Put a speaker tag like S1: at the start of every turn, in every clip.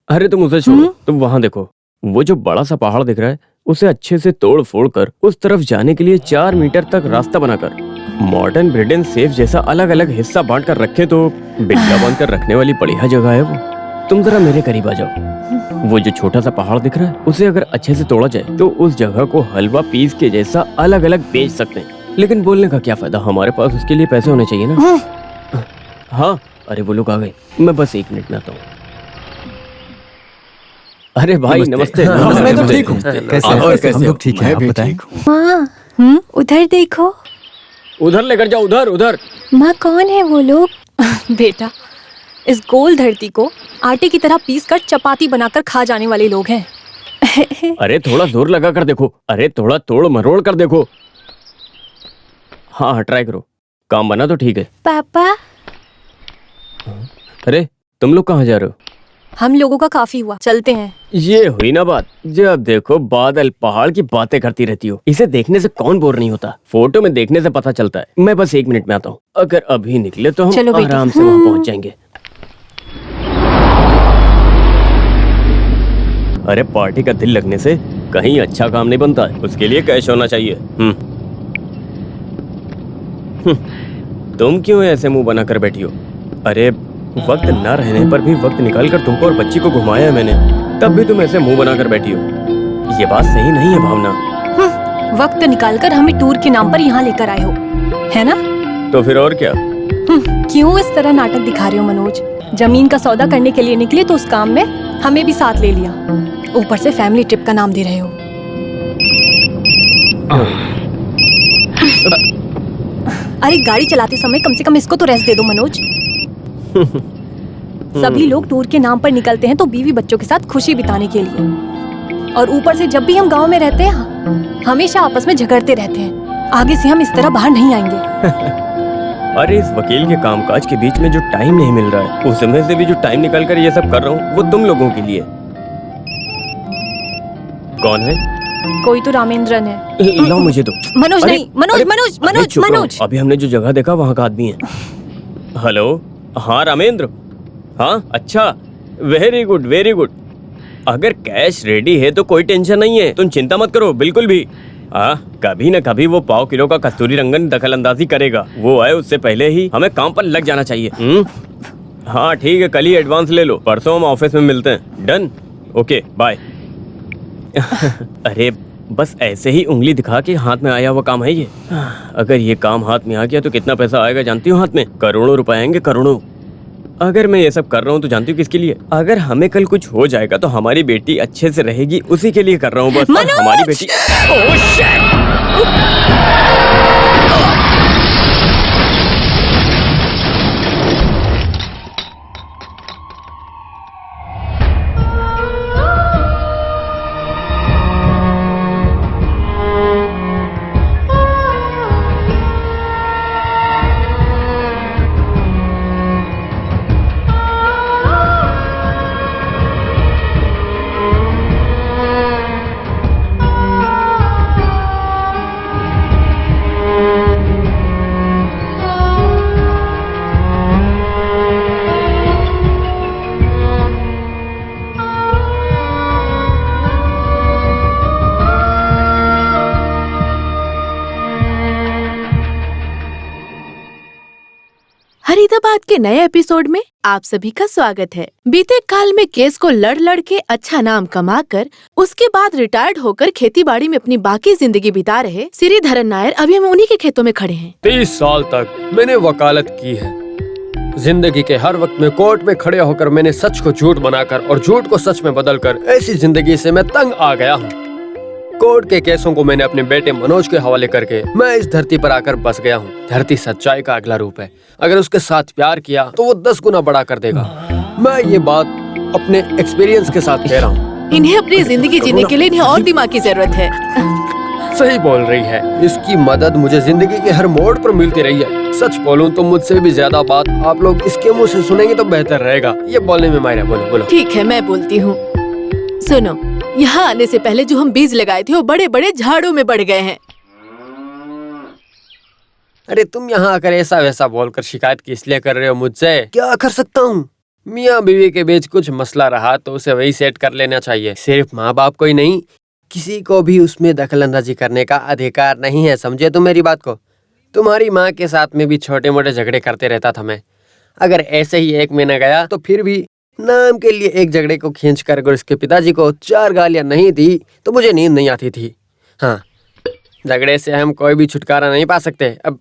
S1: अरे तुम उसे छोड़ो, तुम वहां देखो, वो जो बड़ा सा पहाड़ दिख रहा है उसे अच्छे से तोड़ फोड़ कर उस तरफ जाने के लिए 4 मीटर तक रास्ता बनाकर मॉडर्न ब्रिटेन सेफ जैसा अलग अलग हिस्सा बांट कर रखे तो बिल्ला बांध कर रखने वाली बढ़िया जगह है वो। तुम जरा मेरे करीब आ जाओ। वो जो छोटा सा पहाड़ दिख रहा है उसे अगर अच्छे से तोड़ा जाए तो उस जगह को हलवा पीस के जैसा अलग अलग बेच सकते हैं। लेकिन बोलने का क्या फायदा, हमारे पास उसके लिए पैसे होने चाहिए ना। हाँ, अरे वो लोग आ गए, मैं बस 1 मिनट में आता हूँ। अरे भाई नमस्ते।
S2: मैं तो ठीक हूँ। कैसे हम लोग ठीक हैं, आप बताएं।
S3: माँ, उधर देखो।
S1: उधर लेकर जाओ, उधर उधर।
S3: माँ कौन है वो लोग? बेटा, इस गोल धरती को आटे की तरह पीस कर चपाती बनाकर खा जाने वाले लोग हैं।
S1: अरे थोड़ा जोर लगा कर देखो, अरे थोड़ा तोड़ मरोड़ कर देखो। हाँ ट्राई करो, काम बना तो ठीक है।
S3: पापा,
S1: अरे तुम लोग कहाँ जा रहे हो?
S3: हम लोगों का काफी हुआ, चलते हैं।
S1: ये हुई ना बात, जब देखो बादल पहाड़ की बातें करती रहती हो। इसे देखने से कौन बोर नहीं होता, फोटो में देखने से पता चलता है। मैं बस 1 मिनट में आता हूँ, अगर अभी निकले तो हम आराम से वहाँ पहुँच जाएंगे। अरे पार्टी का दिल लगने से कहीं अच्छा काम नहीं बनता है, उसके लिए कैश होना चाहिए। तुम क्यों ऐसे मुंह बना कर बैठी हो? अरे वक्त न रहने पर भी वक्त निकाल कर तुमको और बच्ची को घुमाया है मैंने, तब भी तुम ऐसे मुंह बनाकर बैठी हो। ये बात सही नहीं है भावना।
S3: वक्त निकालकर हमें टूर के नाम पर यहाँ लेकर आए हो, है ना?
S1: तो फिर और क्या?
S3: क्यों इस तरह नाटक दिखा रहे हो मनोज? जमीन का सौदा करने के लिए निकले तो उस काम में हमें भी साथ ले लिया, ऊपर से फैमिली ट्रिप का नाम दे रहे हो। अरे गाड़ी चलाते समय कम से कम इसको तो रेस्ट दे दो मनोज। सभी लोग टूर के नाम पर निकलते हैं तो बीवी बच्चों के साथ खुशी बिताने के लिए, और ऊपर से जब भी हम गांव में रहते हैं हमेशा आपस में झगड़ते रहते हैं। आगे से हम इस तरह बाहर नहीं आएंगे।
S1: अरे इस वकील के कामकाज के बीच में जो टाइम नहीं मिल रहा है, उसमें से भी जो टाइम निकाल कर ये सब कर रहा हूँ वो तुम लोगों के लिए। कौन है?
S3: कोई तो रामेंद्रन है।
S1: लो मुझे दो।
S3: मनोज नहीं, मनोज मनोज मनोज मनोज।
S1: अभी हमने जो जगह देखा वहाँ का आदमी है। हेलो, हाँ रामेंद्र, हाँ अच्छा, वेरी गुड वेरी गुड। अगर कैश रेडी है तो कोई टेंशन नहीं है, तुम चिंता मत करो बिल्कुल भी। कभी न कभी वो 1/4 किलो का कस्तूरी रंगन दखल अंदाजी करेगा। वो है, उससे पहले ही हमें काम पर लग जाना चाहिए। हाँ ठीक है, कल ही एडवांस ले लो, परसों हम ऑफिस में मिलते हैं। Done, okay bye. अरे बस ऐसे ही उंगली दिखा के हाथ में आया हुआ काम है ये। अगर ये काम हाथ में आ गया तो कितना पैसा आएगा जानती हो? हाथ में करोड़ों रुपए आएंगे, करोड़ों। अगर मैं ये सब कर रहा हूँ तो जानती हूँ किसके लिए? अगर हमें कल कुछ हो जाएगा तो हमारी बेटी अच्छे से रहेगी, उसी के लिए कर रहा हूँ बस। हमारी बेटी। Oh shit!
S4: फरीदाबाद के नए एपिसोड में आप सभी का स्वागत है। बीते काल में केस को लड़ के अच्छा नाम कमाकर उसके बाद रिटायर्ड होकर खेतीबाड़ी में अपनी बाकी जिंदगी बिता रहे श्रीधरन नायर अभी हम उन्हीं के खेतों में खड़े हैं।
S5: 30 साल तक मैंने वकालत की है। जिंदगी के हर वक्त में कोर्ट में खड़े होकर मैंने सच को झूठ बनाकर और झूठ को सच में बदलकर ऐसी जिंदगी से मैं तंग आ गया हूँ। कोर्ट के केसों को मैंने अपने बेटे मनोज के हवाले करके मैं इस धरती पर आकर बस गया हूँ। धरती सच्चाई का अगला रूप है। अगर उसके साथ प्यार किया तो वो 10 गुना बड़ा कर देगा। मैं ये बात अपने एक्सपीरियंस के साथ कह रहा हूँ।
S4: इन्हें अपनी जिंदगी जीने के लिए इन्हें और दिमाग की जरूरत है।
S5: सही बोल रही है। इसकी मदद मुझे जिंदगी के हर मोड़ पर मिलती रही है। सच बोलूं तो मुझसे भी ज्यादा बात आप लोग इसके मुंह से सुनेंगे तो बेहतर रहेगा। ये बोलने में मायरा, बोलो बोलो।
S4: ठीक है, मैं बोलती हूँ। सुनो, यहाँ आने से पहले जो हम बीज लगाए थे वो बड़े बड़े झाड़ों में बढ़ गए हैं।
S5: अरे तुम यहाँ आकर ऐसा वैसा बोलकर शिकायत की इसलिए कर रहे हो मुझसे? क्या कर सकता हूँ? मियाँ बीवी के बीच कुछ मसला रहा तो उसे वही सेट कर लेना चाहिए। सिर्फ माँ बाप को ही नहीं, किसी को भी उसमें दखलंदाजी करने का अधिकार नहीं है। समझे तुम मेरी बात को? तुम्हारी माँ के साथ में भी छोटे मोटे झगड़े करते रहता था मैं। अगर ऐसे ही 1 महीना गया तो फिर भी नाम के लिए एक झगड़े को खींच कर अगर उसके पिताजी को 4 गालियां नहीं दी तो मुझे नींद नहीं आती थी। हाँ, झगड़े से हम कोई भी छुटकारा नहीं पा सकते। अब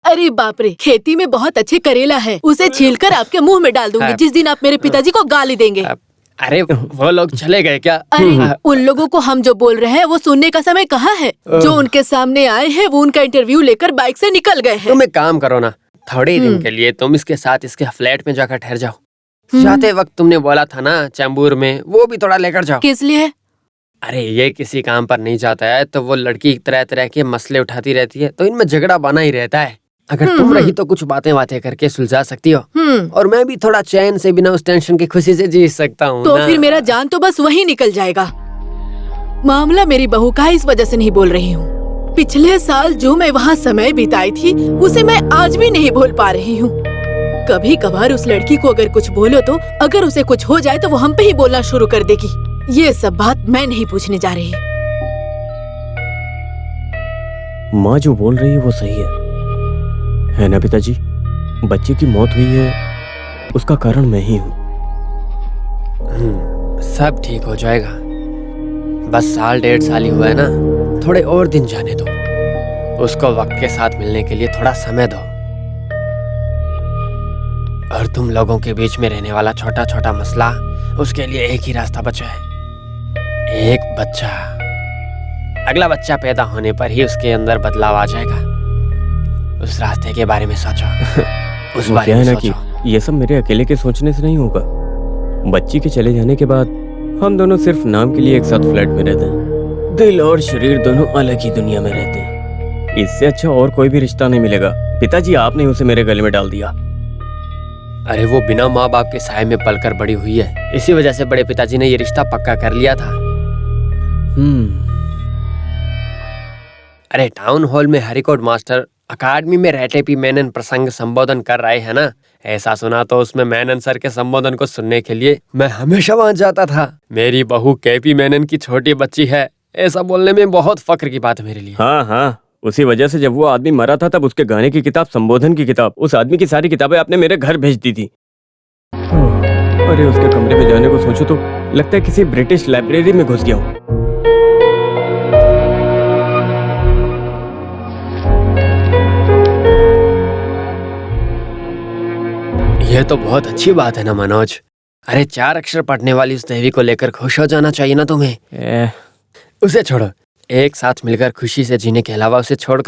S4: अरे बाप रे, खेती में बहुत अच्छे करेला है, उसे छीलकर आपके मुंह में डाल दूंगी जिस दिन आप मेरे पिताजी को गाली देंगे।
S5: अरे वो लोग चले गए क्या?
S4: अरे उन लोगों को हम जो बोल रहे हैं वो सुनने का समय कहाँ है? जो उनके सामने आए हैं वो उनका इंटरव्यू लेकर बाइक से निकल गए हैं।
S5: तुम एक काम करो ना, थोड़े दिन के लिए तुम इसके साथ इसके फ्लैट में जाकर ठहर जाओ। जाते वक्त तुमने बोला था ना चैम्बूर में, वो भी थोड़ा लेकर जाओ।
S4: किस लिए?
S5: अरे ये किसी काम पर नहीं जाता है तो वो लड़की तरह तरह के मसले उठाती रहती है तो इनमें झगड़ा बना ही रहता है। अगर तुम रही तो कुछ बातें करके सुलझा सकती हो और मैं भी थोड़ा चैन से बिना उस टेंशन की खुशी से जी सकता हूँ
S4: तो
S5: ना।
S4: फिर मेरा जान तो बस वही निकल जाएगा। मामला मेरी बहू का है, इस वजह से नहीं बोल रही हूँ। पिछले साल जो मैं वहाँ समय बिताई थी उसे मैं आज भी नहीं भूल पा रही हूँ। कभी कभार उस लड़की को अगर कुछ बोलो तो अगर उसे कुछ हो जाए तो वो हम पे ही बोलना शुरू कर देगी। ये सब बात मैं नहीं पूछने जा रही।
S1: माँ जो बोल रही है वो सही है ना पिताजी? बच्चे की मौत हुई है, उसका कारण मैं ही हूँ।
S5: सब ठीक हो जाएगा। बस 1.5 साल ही हुआ है ना, थोड़े और दिन जाने दो। उसको वक्त के साथ मिलने के लिए थोड़ा समय दो। और तुम लोगों के बीच में रहने वाला छोटा छोटा मसला, उसके लिए एक ही रास्ता बचा है, एक बच्चा। अगला बच्चा पैदा होने पर ही उसके अंदर बदलाव आ जाएगा। उस रास्ते के बारे में सोचो। उस बारे में सोचो।
S1: ये सब मेरे अकेले के सोचने से नहीं होगा। बच्ची के चले जाने के बाद हम दोनों सिर्फ नाम के लिए एक साथ फ्लैट में रहते हैं। दिल और शरीर दोनों अलग ही दुनिया में रहते हैं। इससे अच्छा और कोई भी रिश्ता नहीं मिलेगा। पिताजी, आपने उसे मेरे गले में डाल दिया।
S5: अरे वो बिना माँ बाप के साए में पलकर बड़ी हुई है, इसी वजह से बड़े पिताजी ने ये रिश्ता पक्का कर लिया था। अरे टाउन हॉल में हरिकोड मास्टर अकादमी में रहते पी मेनन प्रसंग संबोधन कर रहे हैं ना, ऐसा सुना तो उसमें मेनन सर के संबोधन को सुनने के लिए मैं हमेशा वहां जाता था। मेरी बहू केपी मेनन की छोटी बच्ची है, ऐसा बोलने में बहुत फक्र की बात है मेरे लिए।
S1: हाँ, उसी वजह से जब वो आदमी मरा था तब उसके गाने की किताब, संबोधन की किताब, उस आदमी की सारी किताबें आपने मेरे घर भेज दी थी। अरे उसके कमरे में जाने को सोचो तो लगता है किसी ब्रिटिश लाइब्रेरी में घुस गया हूँ।
S5: यह तो बहुत अच्छी बात है ना मनोज। अरे 4 अक्षर पढ़ने वाली उस देवी को लेकर खुश हो जाना चाहिए ना तुम्हें। उसे छोड़ो, एक साथ मिलकर खुशी से जीने के अलावा उसे छोड़कर